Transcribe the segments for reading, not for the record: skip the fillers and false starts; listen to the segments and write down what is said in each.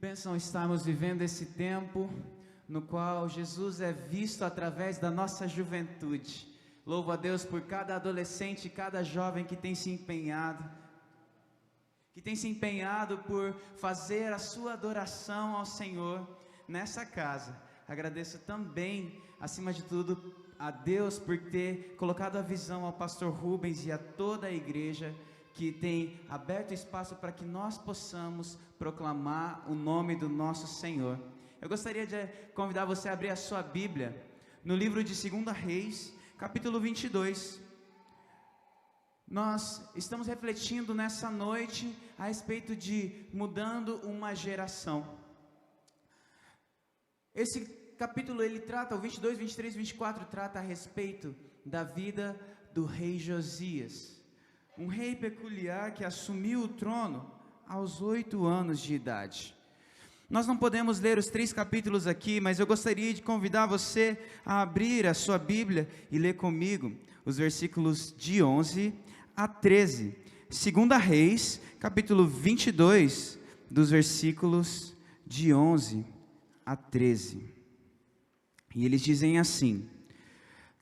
Bênção estarmos vivendo esse tempo no qual Jesus é visto através da nossa juventude. Louvo a Deus por cada adolescente e cada jovem que tem se empenhado por fazer a sua adoração ao Senhor nessa casa. Agradeço também, acima de tudo, a Deus por ter colocado a visão ao pastor Rubens e a toda a igreja, que tem aberto espaço para que nós possamos proclamar o nome do nosso Senhor. Eu gostaria de convidar você a abrir a sua Bíblia no livro de 2 Reis, capítulo 22. Nós estamos refletindo nessa noite a respeito de mudando uma geração. Esse capítulo ele trata, o 22, 23, 24, trata a respeito da vida do rei Josias. Um rei peculiar que assumiu o trono aos 8 anos de idade. Nós não podemos ler os 3 capítulos aqui, mas eu gostaria de convidar você a abrir a sua Bíblia e ler comigo os versículos de 11 a 13. 2 Reis, capítulo 22, dos versículos de 11 a 13. E eles dizem assim: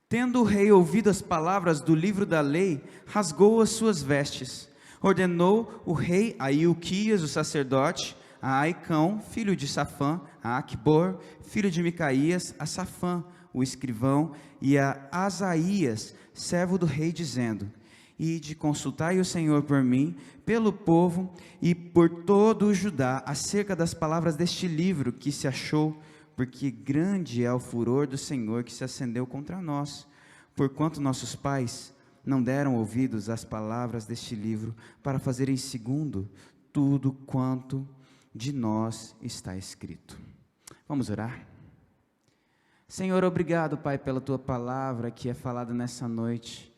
Tendo o rei ouvido as palavras do livro da lei, rasgou as suas vestes. Ordenou o rei a Ilquias, o sacerdote, a Aicão, filho de Safã, a Aquibor, filho de Micaías, a Safã, o escrivão, e a Asaías, servo do rei, dizendo: Ide, consultai o Senhor por mim, pelo povo e por todo o Judá, acerca das palavras deste livro que se achou, porque grande é o furor do Senhor que se acendeu contra nós, porquanto nossos pais não deram ouvidos às palavras deste livro, para fazerem segundo tudo quanto de nós está escrito. Vamos orar? Senhor, obrigado, Pai, pela Tua palavra que é falada nessa noite.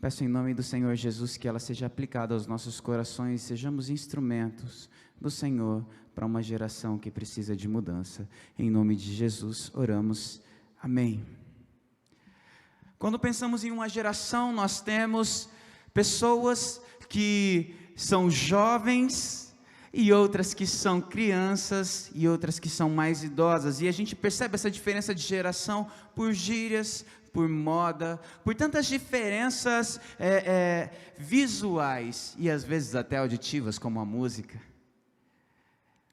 Peço em nome do Senhor Jesus que ela seja aplicada aos nossos corações, sejamos instrumentos do Senhor para uma geração que precisa de mudança. Em nome de Jesus oramos, amém. Quando pensamos em uma geração, nós temos pessoas que são jovens e outras que são crianças e outras que são mais idosas, e a gente percebe essa diferença de geração por gírias, por moda, por tantas diferenças visuais e às vezes até auditivas, como a música.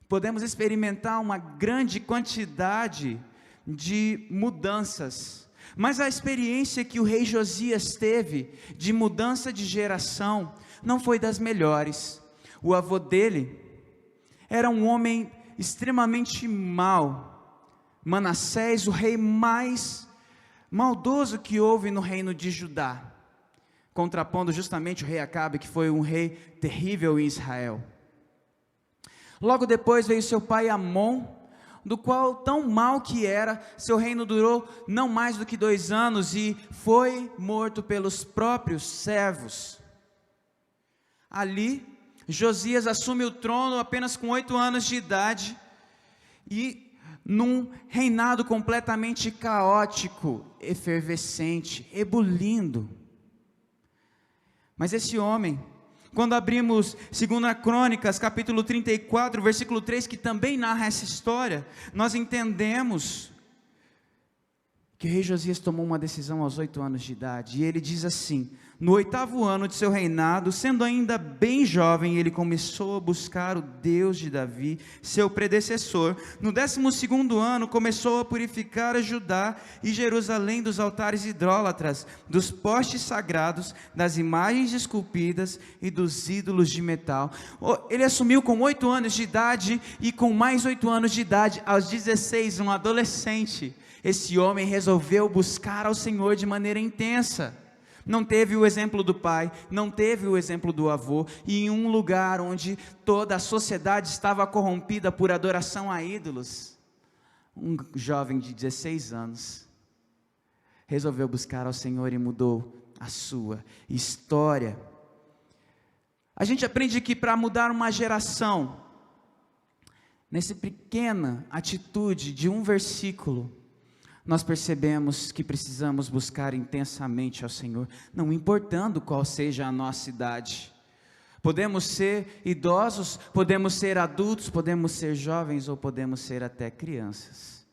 Podemos experimentar uma grande quantidade de mudanças, mas a experiência que o rei Josias teve de mudança de geração não foi das melhores. O avô dele era um homem extremamente mau, Manassés, o rei mais maldoso que houve no reino de Judá, contrapondo justamente o rei Acabe, que foi um rei terrível em Israel. Logo depois veio seu pai Amon, do qual tão mal que era, seu reino durou não mais do que 2 anos e foi morto pelos próprios servos. Ali, Josias assume o trono apenas com 8 anos de idade e num reinado completamente caótico, efervescente, ebulindo. Mas esse homem, quando abrimos 2 Crônicas, capítulo 34, versículo 3, que também narra essa história, nós entendemos que o rei Josias tomou uma decisão aos 8 anos de idade, e ele diz assim: no 8º ano de seu reinado, sendo ainda bem jovem, ele começou a buscar o Deus de Davi, seu predecessor. No 12º ano, começou a purificar a Judá e Jerusalém dos altares idólatras, dos postes sagrados, das imagens esculpidas e dos ídolos de metal. Ele assumiu com 8 anos de idade, e com mais 8 anos de idade, aos 16, um adolescente, esse homem resolveu buscar ao Senhor de maneira intensa. Não teve o exemplo do pai, não teve o exemplo do avô, e em um lugar onde toda a sociedade estava corrompida por adoração a ídolos, um jovem de 16 anos resolveu buscar ao Senhor e mudou a sua história. A gente aprende que para mudar uma geração, nessa pequena atitude de um versículo, nós percebemos que precisamos buscar intensamente ao Senhor, não importando qual seja a nossa idade. Podemos ser idosos, podemos ser adultos, podemos ser jovens ou podemos ser até crianças.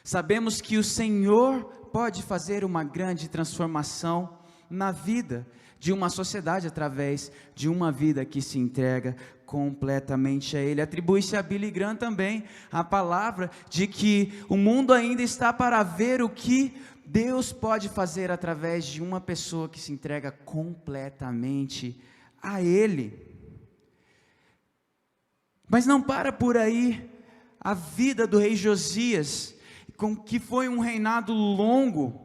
Sabemos que o Senhor pode fazer uma grande transformação na vida de uma sociedade através de uma vida que se entrega completamente a Ele. Atribui-se a Billy Graham também a palavra de que o mundo ainda está para ver o que Deus pode fazer através de uma pessoa que se entrega completamente a Ele. Mas não para por aí. A vida do rei Josias, que foi um reinado longo,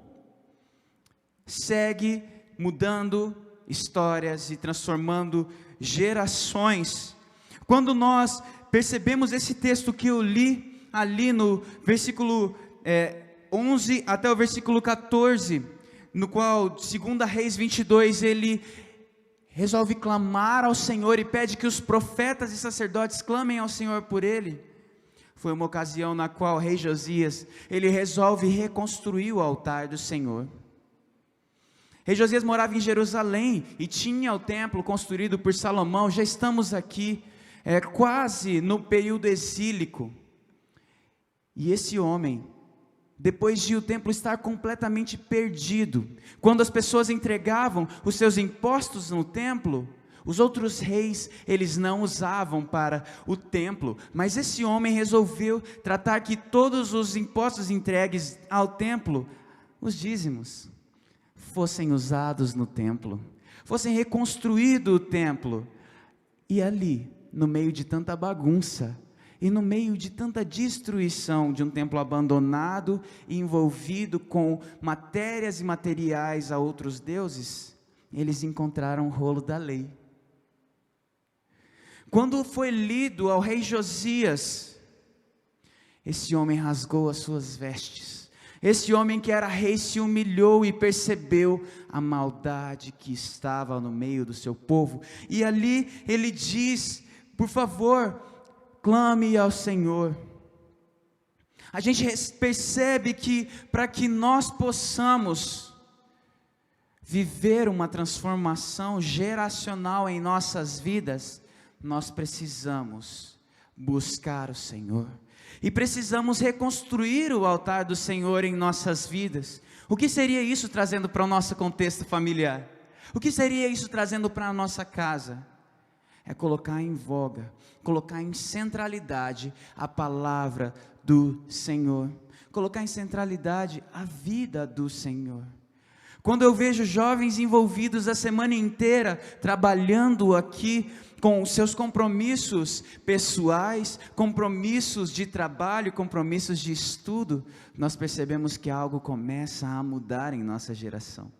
segue mudando histórias e transformando gerações. Quando nós percebemos esse texto que eu li ali no versículo 11 até o versículo 14, no qual, 2 Reis 22, ele resolve clamar ao Senhor e pede que os profetas e sacerdotes clamem ao Senhor por ele. Foi uma ocasião na qual o rei Josias, ele resolve reconstruir o altar do Senhor. Rei Josias morava em Jerusalém e tinha o templo construído por Salomão. Já estamos aqui quase no período exílico. E esse homem, depois de o templo estar completamente perdido, quando as pessoas entregavam os seus impostos no templo, os outros reis, eles não usavam para o templo, mas esse homem resolveu tratar que todos os impostos entregues ao templo, os dízimos, fossem usados no templo, fossem reconstruído o templo. E ali, no meio de tanta bagunça, e no meio de tanta destruição de um templo abandonado e envolvido com matérias e materiais a outros deuses, eles encontraram o rolo da lei. Quando foi lido ao rei Josias, esse homem rasgou as suas vestes. Esse homem que era rei se humilhou e percebeu a maldade que estava no meio do seu povo. E ali ele diz: por favor, clame ao Senhor. A gente percebe que para que nós possamos viver uma transformação geracional em nossas vidas, nós precisamos buscar o Senhor. E precisamos reconstruir o altar do Senhor em nossas vidas. O que seria isso trazendo para o nosso contexto familiar? O que seria isso trazendo para a nossa casa? É colocar em voga, colocar em centralidade a palavra do Senhor. Colocar em centralidade a vida do Senhor. Quando eu vejo jovens envolvidos a semana inteira trabalhando aqui com seus compromissos pessoais, compromissos de trabalho, compromissos de estudo, nós percebemos que algo começa a mudar em nossa geração.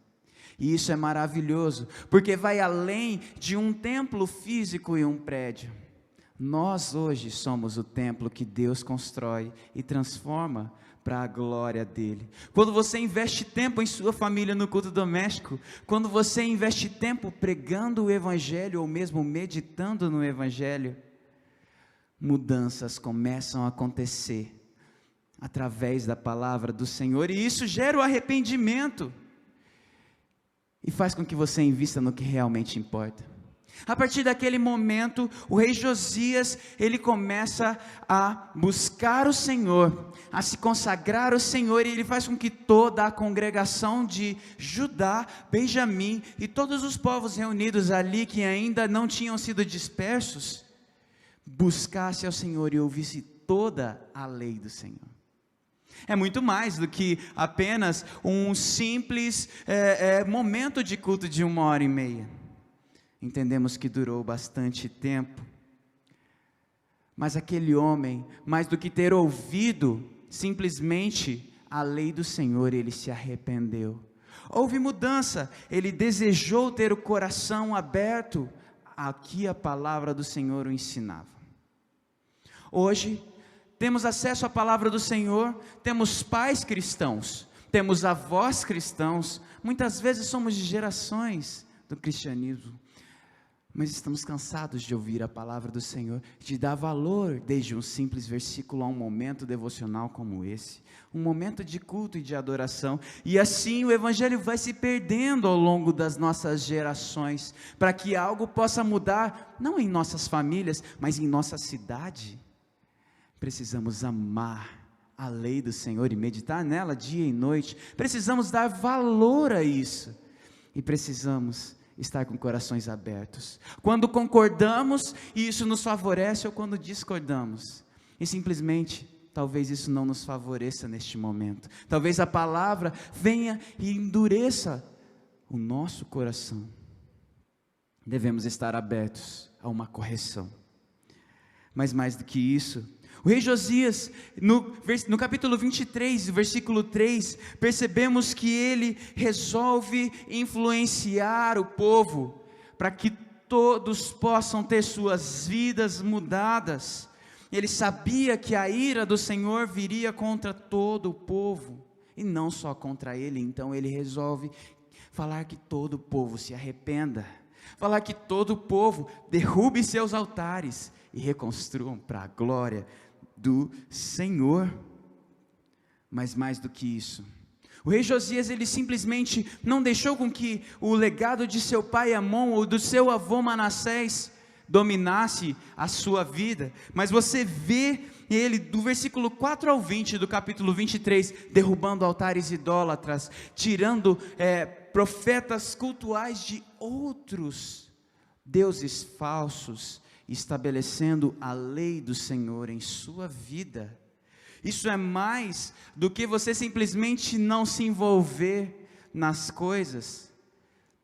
E isso é maravilhoso, porque vai além de um templo físico e um prédio. Nós hoje somos o templo que Deus constrói e transforma para a glória dele. Quando você investe tempo em sua família no culto doméstico, quando você investe tempo pregando o evangelho ou mesmo meditando no evangelho, mudanças começam a acontecer através da palavra do Senhor, e isso gera o arrependimento e faz com que você invista no que realmente importa. A partir daquele momento, o rei Josias, ele começa a buscar o Senhor, a se consagrar ao Senhor, e ele faz com que toda a congregação de Judá, Benjamim e todos os povos reunidos ali que ainda não tinham sido dispersos, buscasse ao Senhor e ouvisse toda a lei do Senhor. É muito mais do que apenas um simples momento de culto de 1h30. Entendemos que durou bastante tempo, mas aquele homem, mais do que ter ouvido simplesmente a lei do Senhor, ele se arrependeu. Houve mudança, ele desejou ter o coração aberto a que a palavra do Senhor o ensinava. Hoje, temos acesso à palavra do Senhor, temos pais cristãos, temos avós cristãos, muitas vezes somos de gerações do cristianismo. Mas estamos cansados de ouvir a palavra do Senhor, de dar valor desde um simples versículo a um momento devocional como esse, um momento de culto e de adoração, e assim o Evangelho vai se perdendo ao longo das nossas gerações, para que algo possa mudar, não em nossas famílias, mas em nossa cidade. Precisamos amar a lei do Senhor e meditar nela dia e noite, precisamos dar valor a isso, e precisamos estar com corações abertos, quando concordamos e isso nos favorece, ou quando discordamos, e simplesmente, talvez isso não nos favoreça neste momento, talvez a palavra venha e endureça o nosso coração. Devemos estar abertos a uma correção, mas mais do que isso, o rei Josias, no capítulo 23, versículo 3, percebemos que ele resolve influenciar o povo, para que todos possam ter suas vidas mudadas. Ele sabia que a ira do Senhor viria contra todo o povo, e não só contra ele, então ele resolve falar que todo o povo se arrependa, falar que todo o povo derrube seus altares, e reconstruam para a glória do Senhor. Mas mais do que isso, o rei Josias, ele simplesmente não deixou com que o legado de seu pai Amon, ou do seu avô Manassés, dominasse a sua vida, mas você vê ele, do versículo 4 ao 20, do capítulo 23, derrubando altares idólatras, tirando profetas cultuais de outros deuses falsos, estabelecendo a lei do Senhor em sua vida. Isso é mais do que você simplesmente não se envolver nas coisas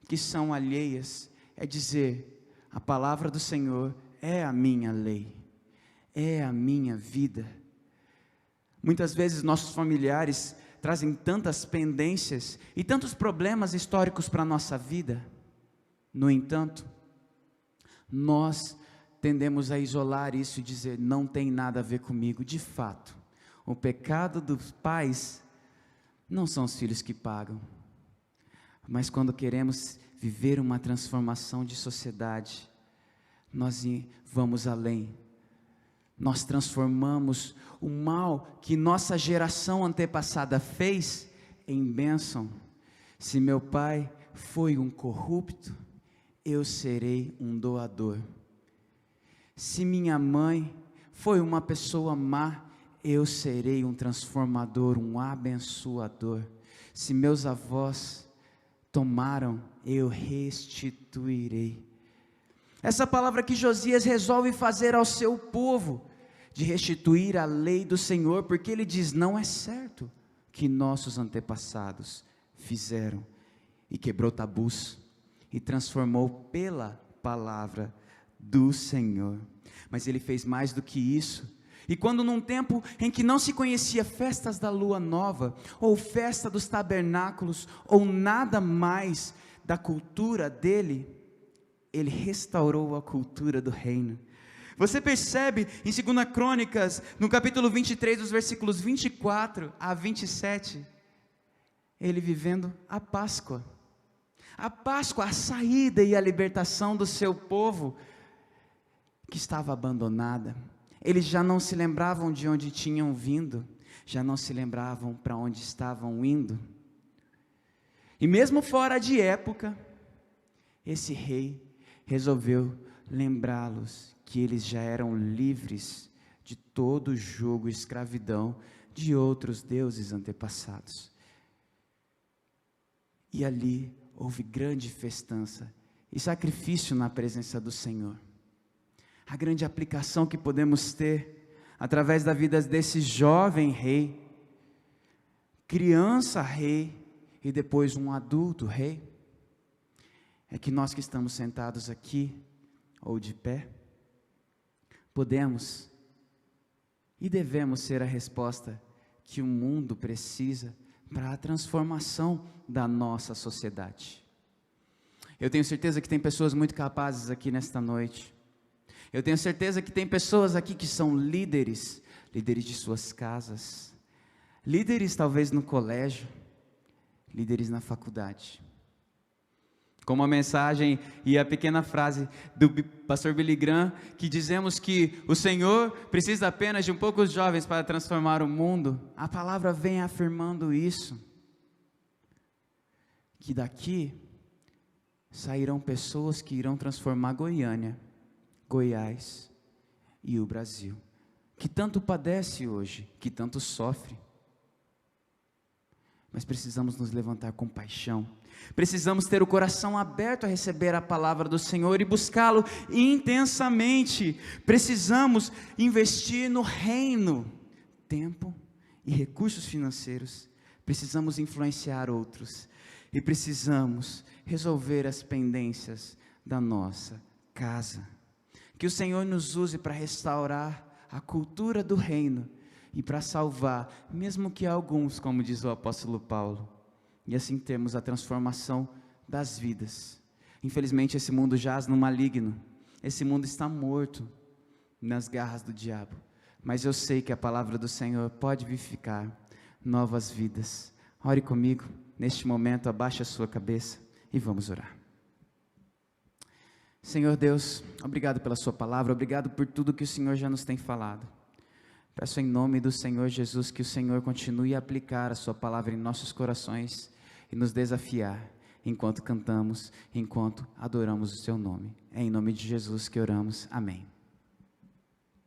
que são alheias, é dizer, a palavra do Senhor é a minha lei, é a minha vida. Muitas vezes nossos familiares trazem tantas pendências e tantos problemas históricos para a nossa vida, no entanto, nós tendemos a isolar isso e dizer, não tem nada a ver comigo. De fato, o pecado dos pais não são os filhos que pagam, mas quando queremos viver uma transformação de sociedade, nós vamos além, nós transformamos o mal que nossa geração antepassada fez em bênção. Se meu pai foi um corrupto, eu serei um doador. Se minha mãe foi uma pessoa má, eu serei um transformador, um abençoador. Se meus avós tomaram, eu restituirei. Essa palavra que Josias resolve fazer ao seu povo, de restituir a lei do Senhor, porque ele diz, não é certo que nossos antepassados fizeram, e quebrou tabus, e transformou pela palavra do Senhor. Mas ele fez mais do que isso, e quando num tempo em que não se conhecia festas da lua nova, ou festa dos tabernáculos, ou nada mais da cultura dele, ele restaurou a cultura do reino. Você percebe em 2 Crônicas, no capítulo 23, dos versículos 24 a 27, ele vivendo a Páscoa, a saída e a libertação do seu povo, que estava abandonada. Eles já não se lembravam de onde tinham vindo, já não se lembravam para onde estavam indo, e mesmo fora de época, esse rei resolveu lembrá-los que eles já eram livres de todo o jugo e escravidão de outros deuses antepassados. E ali houve grande festança e sacrifício na presença do Senhor. A grande aplicação que podemos ter através da vida desse jovem rei, criança rei e depois um adulto rei, é que nós que estamos sentados aqui ou de pé, podemos e devemos ser a resposta que o mundo precisa para a transformação da nossa sociedade. Eu tenho certeza que tem pessoas muito capazes aqui nesta noite. Eu tenho certeza que tem pessoas aqui que são líderes de suas casas, líderes talvez no colégio, líderes na faculdade. como a mensagem e a pequena frase do pastor Billy Graham, que dizemos que o Senhor precisa apenas de um poucos jovens para transformar o mundo, a palavra vem afirmando isso, que daqui sairão pessoas que irão transformar Goiânia, Goiás e o Brasil, que tanto padece hoje, que tanto sofre. Mas precisamos nos levantar com paixão, precisamos ter o coração aberto a receber a palavra do Senhor e buscá-lo intensamente. Precisamos investir no reino, tempo e recursos financeiros. Precisamos influenciar outros e precisamos resolver as pendências da nossa casa. Que o Senhor nos use para restaurar a cultura do reino e para salvar, mesmo que alguns, como diz o apóstolo Paulo, e assim termos a transformação das vidas. Infelizmente esse mundo jaz no maligno, esse mundo está morto nas garras do diabo, mas eu sei que a palavra do Senhor pode vivificar novas vidas. Ore comigo, neste momento, abaixe a sua cabeça e vamos orar. Senhor Deus, obrigado pela sua palavra, obrigado por tudo que o Senhor já nos tem falado. Peço em nome do Senhor Jesus que o Senhor continue a aplicar a sua palavra em nossos corações e nos desafiar enquanto cantamos, enquanto adoramos o seu nome. É em nome de Jesus que oramos. Amém.